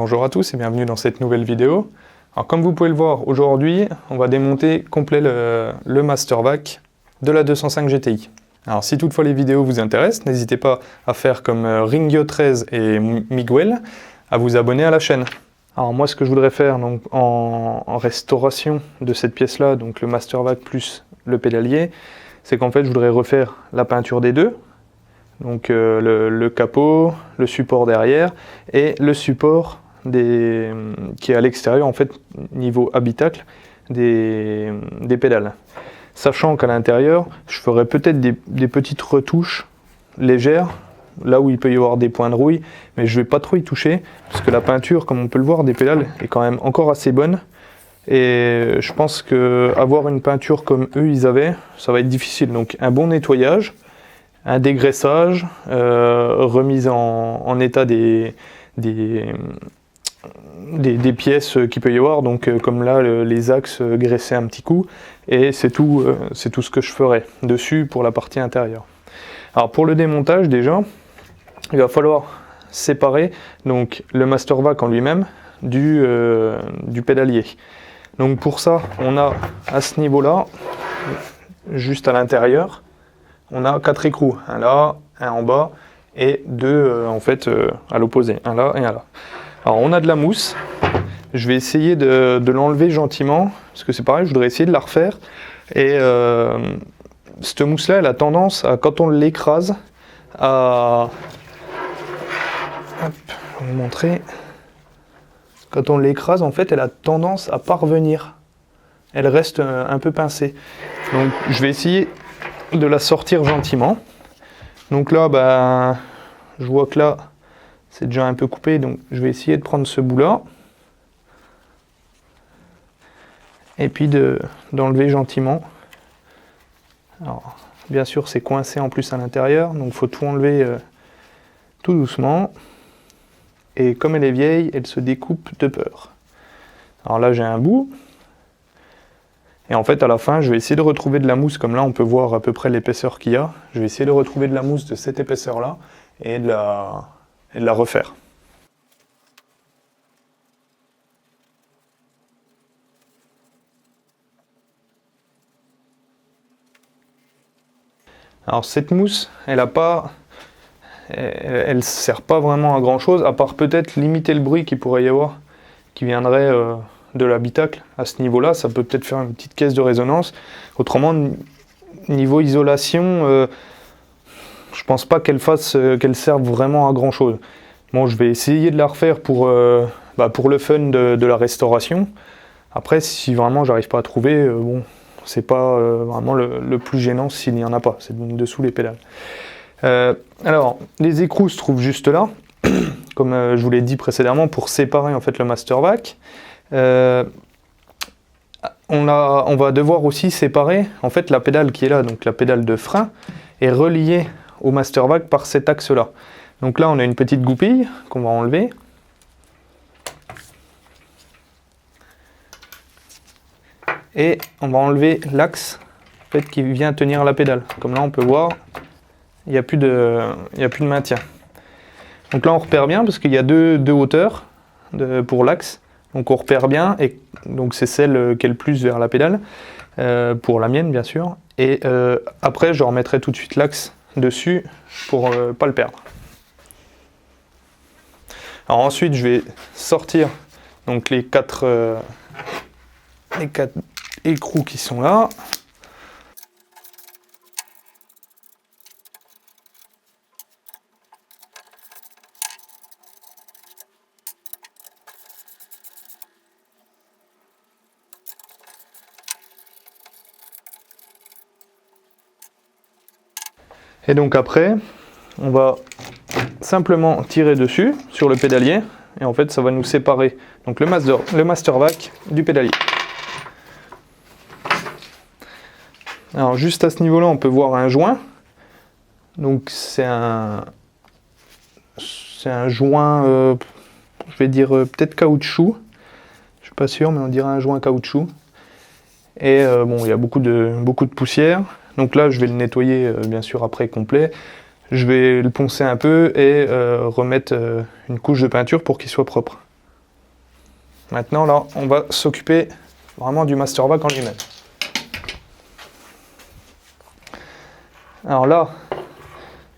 Bonjour à tous et bienvenue dans cette nouvelle vidéo. Alors comme vous pouvez le voir aujourd'hui, on va démonter complet le Mastervac de la 205 GTI. Alors si toutefois les vidéos vous intéressent, n'hésitez pas à faire comme Ringio13 et Miguel, à vous abonner à la chaîne. Alors moi ce que je voudrais faire donc, en restauration de cette pièce-là, donc le Mastervac plus le pédalier, c'est qu'en fait je voudrais refaire la peinture des deux. Donc le capot, le support derrière et le support qui est à l'extérieur, en fait, niveau habitacle des pédales. Sachant qu'à l'intérieur, je ferai peut-être des petites retouches légères, là où il peut y avoir des points de rouille, mais je ne vais pas trop y toucher, parce que la peinture, comme on peut le voir, des pédales est quand même encore assez bonne. Et je pense qu'avoir une peinture comme eux, ils avaient, ça va être difficile. Donc un bon nettoyage, un dégraissage, remise en état des pièces qu'il peut y avoir, donc comme là les axes graissés un petit coup, et c'est tout ce que je ferai dessus pour la partie intérieure. Alors pour le démontage déjà, il va falloir séparer donc le Mastervac en lui-même du pédalier. Donc pour ça, on a à ce niveau-là, juste à l'intérieur, on a 4 écrous, un là, un en bas et deux en fait à l'opposé, un là et un là. Alors on a de la mousse, je vais essayer de l'enlever gentiment, parce que c'est pareil, je voudrais essayer de la refaire. Et cette mousse là, elle a tendance à, quand on l'écrase, à... Hop, je vais vous montrer. Quand on l'écrase, en fait, elle a tendance à pas revenir. Elle reste un peu pincée. Donc je vais essayer de la sortir gentiment. Donc là, ben, je vois que là, c'est déjà un peu coupé, donc je vais essayer de prendre ce bout-là. Et puis d'enlever gentiment. Alors, bien sûr, c'est coincé en plus à l'intérieur, donc il faut tout enlever tout doucement. Et comme elle est vieille, elle se découpe de peur. Alors là, j'ai un bout. Et en fait, à la fin, je vais essayer de retrouver de la mousse, comme là, on peut voir à peu près l'épaisseur qu'il y a. Je vais essayer de retrouver de la mousse de cette épaisseur-là et de la refaire. Alors cette mousse, elle sert pas vraiment à grand chose, à part peut-être limiter le bruit qu'il pourrait y avoir, qui viendrait de l'habitacle. À ce niveau-là, ça peut peut-être faire une petite caisse de résonance. Autrement, niveau isolation, je pense pas qu'elle serve vraiment à grand chose. Bon, je vais essayer de la refaire pour le fun de la restauration. Après, si vraiment j'arrive pas à trouver, bon, c'est pas vraiment le plus gênant s'il n'y en a pas, c'est dessous les pédales. Alors, les écrous se trouvent juste là, comme je vous l'ai dit précédemment, pour séparer en fait le Mastervac. On va devoir aussi séparer en fait la pédale qui est là, donc la pédale de frein, est reliée au Mastervac par cet axe-là. Donc là, on a une petite goupille qu'on va enlever. Et on va enlever l'axe en fait, qui vient tenir la pédale. Comme là, on peut voir, il n'y a plus de maintien. Donc là, on repère bien parce qu'il y a deux hauteurs pour l'axe. Donc on repère bien, et donc c'est celle qui est le plus vers la pédale, pour la mienne bien sûr. Et après, je remettrai tout de suite l'axe dessus pour ne pas le perdre. Alors ensuite, je vais sortir donc les quatre écrous qui sont là. Et donc après, on va simplement tirer dessus sur le pédalier et en fait ça va nous séparer donc le Mastervac du pédalier. Alors juste à ce niveau là on peut voir un joint, donc c'est un joint je vais dire peut-être caoutchouc, je suis pas sûr mais on dirait un joint caoutchouc. Et bon, il y a beaucoup de poussière, donc là je vais le nettoyer bien sûr après complet. Je vais le poncer un peu et remettre une couche de peinture pour qu'il soit propre. Maintenant là, on va s'occuper vraiment du master vac en lui-même. Alors là,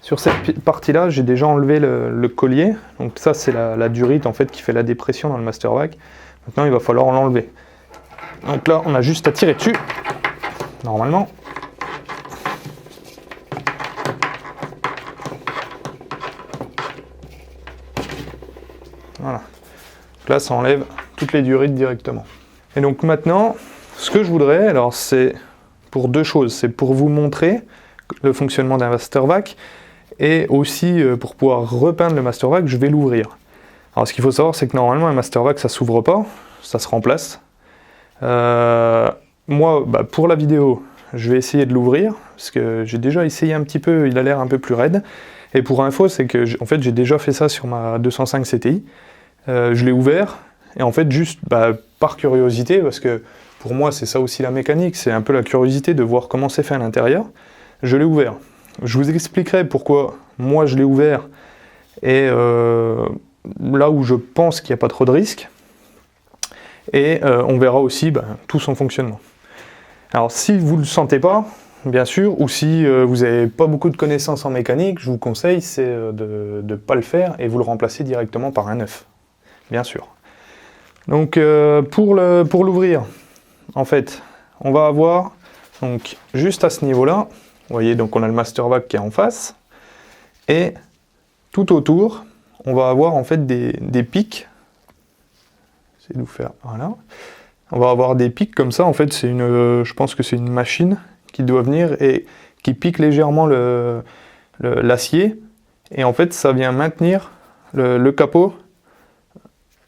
sur cette partie-là, j'ai déjà enlevé le collier. Donc ça, c'est la durite en fait qui fait la dépression dans le master vac. Maintenant, il va falloir l'enlever. Donc là, on a juste à tirer dessus, normalement. Voilà. Donc là, ça enlève toutes les durites directement. Et donc maintenant, ce que je voudrais, alors c'est pour deux choses. C'est pour vous montrer le fonctionnement d'un master vac et aussi pour pouvoir repeindre le master vac, je vais l'ouvrir. Alors ce qu'il faut savoir, c'est que normalement un master vac, ça s'ouvre pas, ça se remplace. Moi, pour la vidéo, je vais essayer de l'ouvrir parce que j'ai déjà essayé un petit peu, il a l'air un peu plus raide. Et pour info, c'est que en fait, j'ai déjà fait ça sur ma 205 CTI. Je l'ai ouvert et en fait juste par curiosité, parce que pour moi c'est ça aussi la mécanique, c'est un peu la curiosité de voir comment c'est fait à l'intérieur, je l'ai ouvert. Je vous expliquerai pourquoi moi je l'ai ouvert et là où je pense qu'il n'y a pas trop de risques, et on verra aussi tout son fonctionnement. Alors si vous ne le sentez pas, bien sûr, ou si vous n'avez pas beaucoup de connaissances en mécanique, je vous conseille c'est de ne pas le faire et vous le remplacer directement par un neuf, bien sûr. Donc pour l'ouvrir, en fait, on va avoir donc juste à ce niveau-là, vous voyez, donc on a le master vac qui est en face, et tout autour, on va avoir en fait des pics. J'essaie de vous faire, voilà. On va avoir des pics comme ça, en fait, c'est je pense que c'est une machine qui doit venir et qui pique légèrement l'acier, et en fait, ça vient maintenir le capot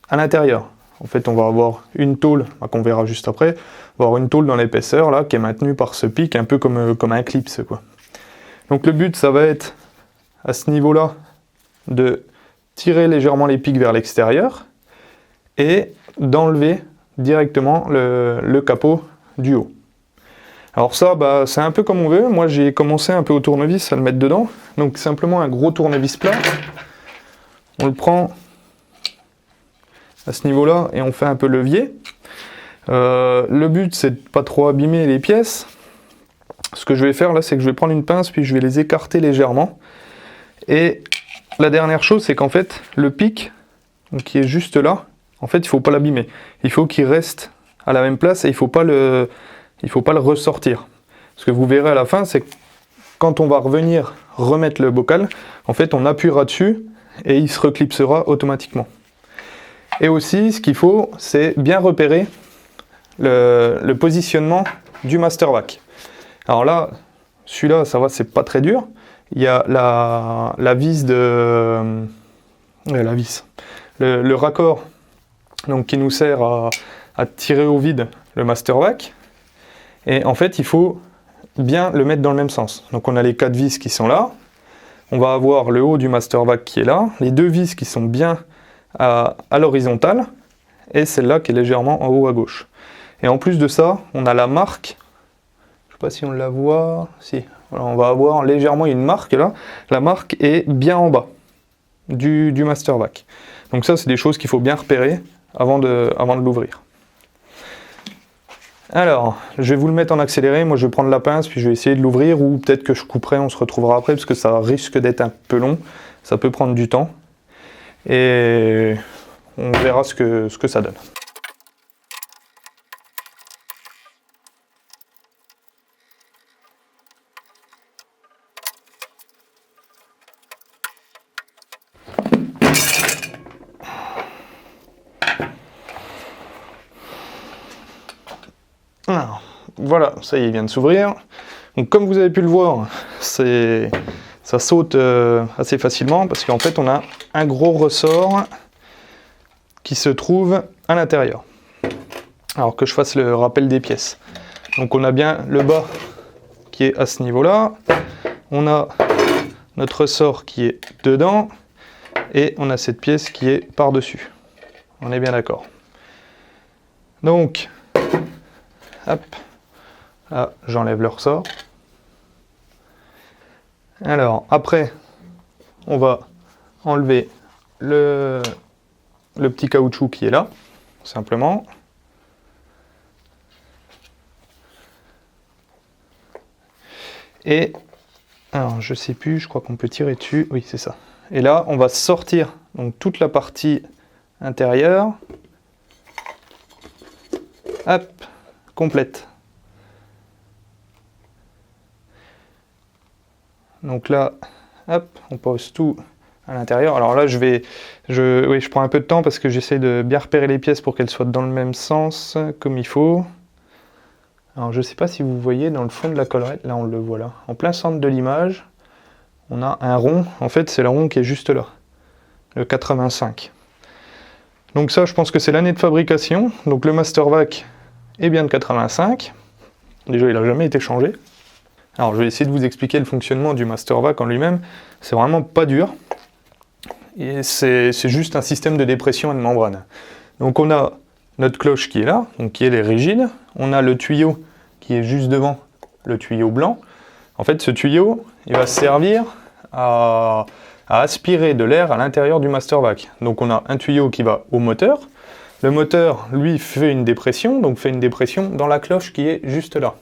à l'intérieur. En fait, on va avoir une tôle, qu'on verra juste après, on va avoir une tôle dans l'épaisseur, là, qui est maintenue par ce pic, un peu comme un clip, quoi. Donc le but, ça va être, à ce niveau-là, de tirer légèrement les pics vers l'extérieur, et d'enlever directement le capot du haut. Alors ça, c'est un peu comme on veut. Moi, j'ai commencé un peu au tournevis à le mettre dedans. Donc simplement un gros tournevis plat. On le prend à ce niveau-là et on fait un peu levier. Le but, c'est de pas trop abîmer les pièces. Ce que je vais faire là, c'est que je vais prendre une pince puis je vais les écarter légèrement. Et la dernière chose, c'est qu'en fait, le pic, donc, qui est juste là, en fait, il ne faut pas l'abîmer. Il faut qu'il reste à la même place et il ne faut pas le ressortir. Ce que vous verrez à la fin, c'est que quand on va revenir remettre le bocal, en fait, on appuiera dessus et il se reclipsera automatiquement. Et aussi, ce qu'il faut, c'est bien repérer le positionnement du master vac. Alors là, celui-là, ça va, c'est pas très dur. Il y a la vis le raccord, donc, qui nous sert à tirer au vide le master vac. Et en fait, il faut bien le mettre dans le même sens. Donc on a les 4 vis qui sont là. On va avoir le haut du master vac qui est là. Les 2 vis qui sont bien à l'horizontale. Et celle-là qui est légèrement en haut à gauche. Et en plus de ça, on a la marque. Je ne sais pas si on la voit. Si. Voilà, on va avoir légèrement une marque là. La marque est bien en bas du master vac. Donc ça, c'est des choses qu'il faut bien repérer avant de l'ouvrir. Alors, je vais vous le mettre en accéléré, moi je vais prendre la pince, puis je vais essayer de l'ouvrir, ou peut-être que je couperai, on se retrouvera après, parce que ça risque d'être un peu long, ça peut prendre du temps, et on verra ce que ça donne. Alors, voilà, ça y est, il vient de s'ouvrir. Donc comme vous avez pu le voir, ça saute assez facilement parce qu'en fait on a un gros ressort qui se trouve à l'intérieur. Alors que je fasse le rappel des pièces. Donc on a bien le bas qui est à ce niveau-là, on a notre ressort qui est dedans, et on a cette pièce qui est par-dessus. On est bien d'accord. Donc, hop, là j'enlève le ressort. Alors après, on va enlever le petit caoutchouc qui est là. simplement. Et, alors je sais plus, je crois qu'on peut tirer dessus, oui c'est ça. Et là, on va sortir donc toute la partie intérieure, hop, complète. Donc là, hop, on pose tout à l'intérieur. Alors là, je prends un peu de temps parce que j'essaie de bien repérer les pièces pour qu'elles soient dans le même sens, comme il faut. Alors je ne sais pas si vous voyez dans le fond de la collerette, là on le voit là, en plein centre de l'image, on a un rond, en fait c'est le rond qui est juste là, le 85. Donc ça je pense que c'est l'année de fabrication, donc le Mastervac est bien de 85, déjà il n'a jamais été changé. Alors je vais essayer de vous expliquer le fonctionnement du Mastervac en lui-même, c'est vraiment pas dur, et c'est juste un système de dépression et de membrane. Donc on a notre cloche qui est là, donc qui est les rigides, on a le tuyau qui est juste devant, le tuyau blanc. En fait ce tuyau, il va servir à aspirer de l'air à l'intérieur du Mastervac. Donc on a un tuyau qui va au moteur, le moteur lui fait une dépression, donc fait une dépression dans la cloche qui est juste là.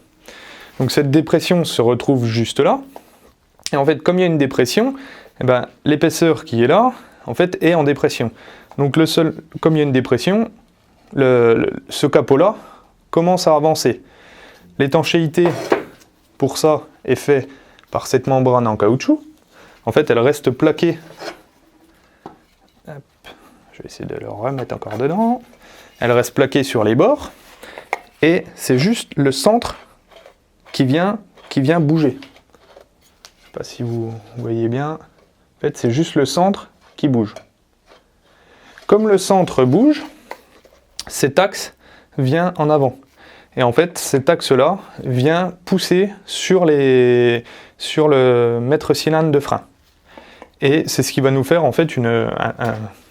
Donc cette dépression se retrouve juste là, et en fait comme il y a une dépression, eh ben, l'épaisseur qui est là, en fait est en dépression. Donc comme il y a une dépression, ce capot-là commence à avancer. L'étanchéité, pour ça, est faite par cette membrane en caoutchouc. En fait, elle reste plaquée. Hop. Je vais essayer de le remettre encore dedans. Elle reste plaquée sur les bords. Et c'est juste le centre qui vient bouger. Je ne sais pas si vous voyez bien. En fait, c'est juste le centre qui bouge. Comme le centre bouge, cet axe vient en avant. Et en fait, cet axe-là vient pousser sur le mètre cylindre de frein. Et c'est ce qui va nous faire en fait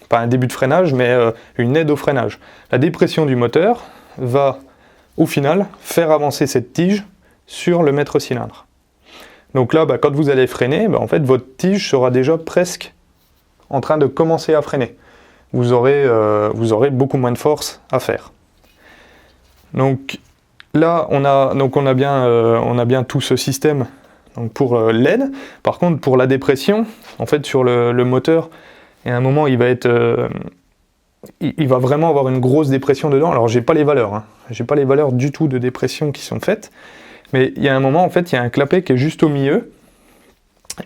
pas un début de freinage, mais une aide au freinage. La dépression du moteur va, au final, faire avancer cette tige sur le mètre cylindre. Donc là, quand vous allez freiner, en fait, votre tige sera déjà presque en train de commencer à freiner. Vous aurez beaucoup moins de force à faire. Donc là, on a bien tout ce système donc pour l'aide. Par contre, pour la dépression, en fait, sur le moteur, et à un moment, il va vraiment avoir une grosse dépression dedans. Alors, j'ai pas les valeurs, hein. J'ai pas les valeurs du tout de dépression qui sont faites, mais il y a un moment, en fait, il y a un clapet qui est juste au milieu.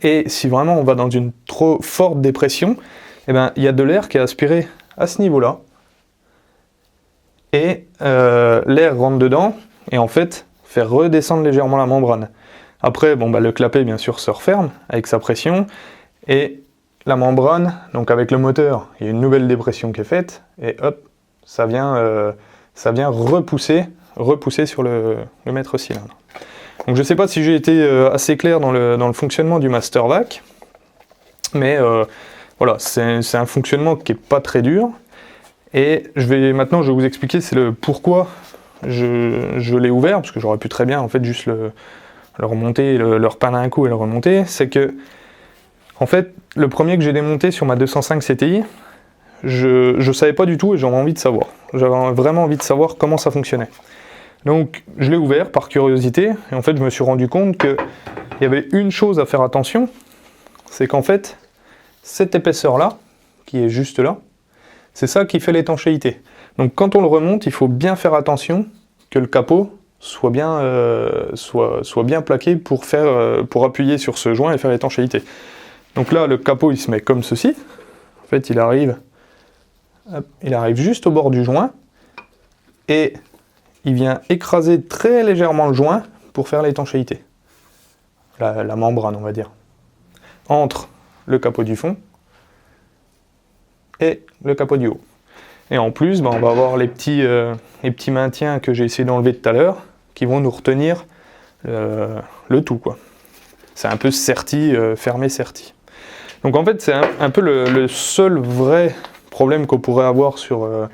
Et si vraiment on va dans une trop forte dépression, eh ben, il y a de l'air qui est aspiré à ce niveau-là. Et l'air rentre dedans et en fait fait redescendre légèrement la membrane. Après, le clapet bien sûr se referme avec sa pression et la membrane, donc avec le moteur, il y a une nouvelle dépression qui est faite et hop, ça vient repousser sur le mètre cylindre. Donc je ne sais pas si j'ai été assez clair dans le fonctionnement du Mastervac, mais voilà, c'est un fonctionnement qui n'est pas très dur. Et maintenant je vais vous expliquer c'est le pourquoi je l'ai ouvert, parce que j'aurais pu très bien en fait juste le remonter, le repeindre un coup et le remonter. C'est que en fait le premier que j'ai démonté sur ma 205 CTI, je savais pas du tout et j'avais envie de savoir. J'avais vraiment envie de savoir comment ça fonctionnait. Donc je l'ai ouvert par curiosité et en fait je me suis rendu compte qu'il y avait une chose à faire attention, c'est qu'en fait cette épaisseur là, qui est juste là, c'est ça qui fait l'étanchéité. Donc quand on le remonte, il faut bien faire attention que le capot soit bien plaqué pour appuyer sur ce joint et faire l'étanchéité. Donc là le capot il se met comme ceci, en fait il arrive juste au bord du joint et il vient écraser très légèrement le joint pour faire l'étanchéité. La membrane, on va dire. Entre le capot du fond et le capot du haut. Et en plus, on va avoir les petits maintiens que j'ai essayé d'enlever tout à l'heure qui vont nous retenir le tout, quoi. C'est un peu serti, fermé serti. Donc en fait, c'est un peu le seul vrai problème qu'on pourrait avoir sur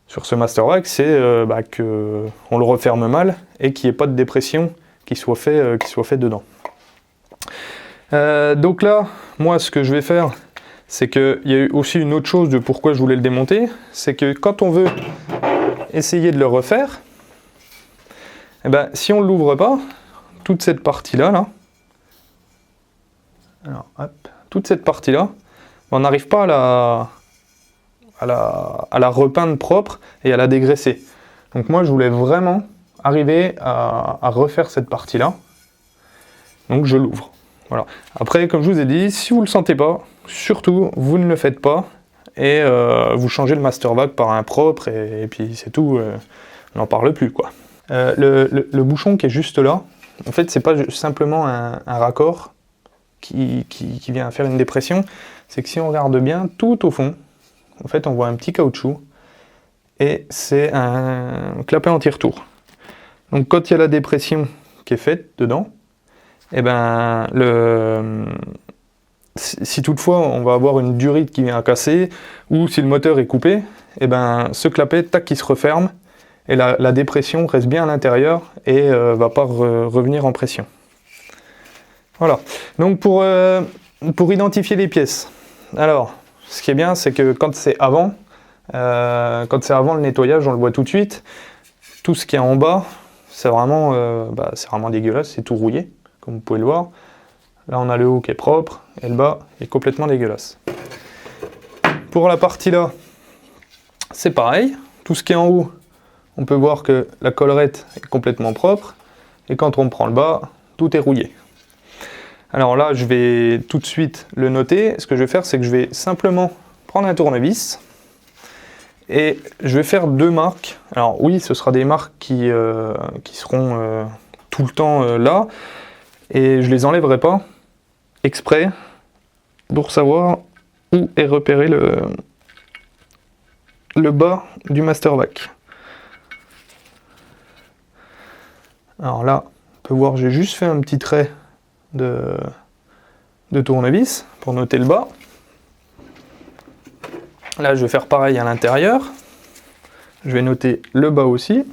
ce Mastervac, c'est qu'on le referme mal et qu'il n'y ait pas de dépression qui soit fait dedans. Donc là, moi ce que je vais faire, c'est qu'il y a eu aussi une autre chose de pourquoi je voulais le démonter, c'est que quand on veut essayer de le refaire, et ben, si on ne l'ouvre pas, toute cette partie-là, là, alors, hop, toute cette partie-là, on n'arrive pas à la repeindre propre et à la dégraisser. Donc moi, je voulais vraiment arriver à refaire cette partie-là. Donc je l'ouvre. Voilà. Après, comme je vous ai dit, si vous ne le sentez pas, surtout, vous ne le faites pas et vous changez le master vac par un propre et puis c'est tout, on n'en parle plus, quoi. Le bouchon qui est juste là, en fait, c'est pas simplement un raccord qui vient faire une dépression, c'est que si on regarde bien, tout au fond, en fait, on voit un petit caoutchouc et c'est un clapet anti-retour. Donc quand il y a la dépression qui est faite dedans, et ben si toutefois on va avoir une durite qui vient à casser, ou si le moteur est coupé, et ben ce clapet, tac, qui se referme, et la dépression reste bien à l'intérieur et va pas revenir en pression. Voilà. Donc pour identifier les pièces, alors ce qui est bien, c'est que quand c'est avant le nettoyage, on le voit tout de suite. Tout ce qui est en bas, c'est vraiment dégueulasse, c'est tout rouillé, comme vous pouvez le voir. Là, on a le haut qui est propre, et le bas est complètement dégueulasse. Pour la partie là, c'est pareil. Tout ce qui est en haut, on peut voir que la collerette est complètement propre, et quand on prend le bas, tout est rouillé. Alors là, je vais tout de suite le noter. Ce que je vais faire, c'est que je vais simplement prendre un tournevis, et je vais faire 2 marques. Alors oui, ce sera des marques qui seront tout le temps là, et je les enlèverai pas exprès pour savoir où est repéré le bas du master vac. Alors là, on peut voir, j'ai juste fait un petit trait de tournevis pour noter le bas. Là, je vais faire pareil à l'intérieur. Je vais noter le bas aussi.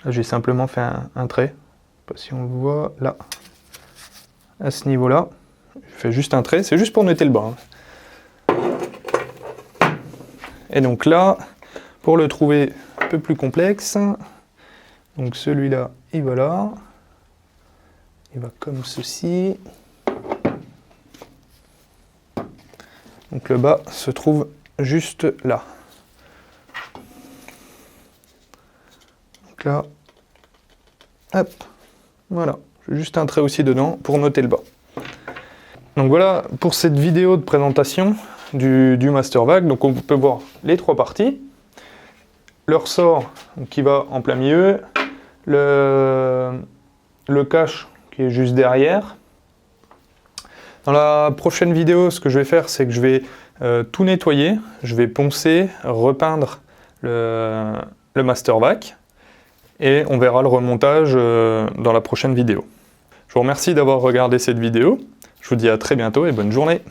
Là, j'ai simplement fait un trait. Je ne sais pas si on le voit là. À ce niveau-là, je fais juste un trait. C'est juste pour noter le bas. Et donc là, pour le trouver un peu plus complexe, donc celui-là, il va là. Il va comme ceci. Donc le bas se trouve juste là. Donc là, hop, voilà. J'ai juste un trait aussi dedans pour noter le bas. Donc voilà pour cette vidéo de présentation du master vac. Donc on peut voir les 3 parties. Le ressort qui va en plein milieu, le cache qui est juste derrière. Dans la prochaine vidéo, ce que je vais faire, c'est que je vais tout nettoyer. Je vais poncer, repeindre le master vac et on verra le remontage dans la prochaine vidéo. Je vous remercie d'avoir regardé cette vidéo. Je vous dis à très bientôt et bonne journée.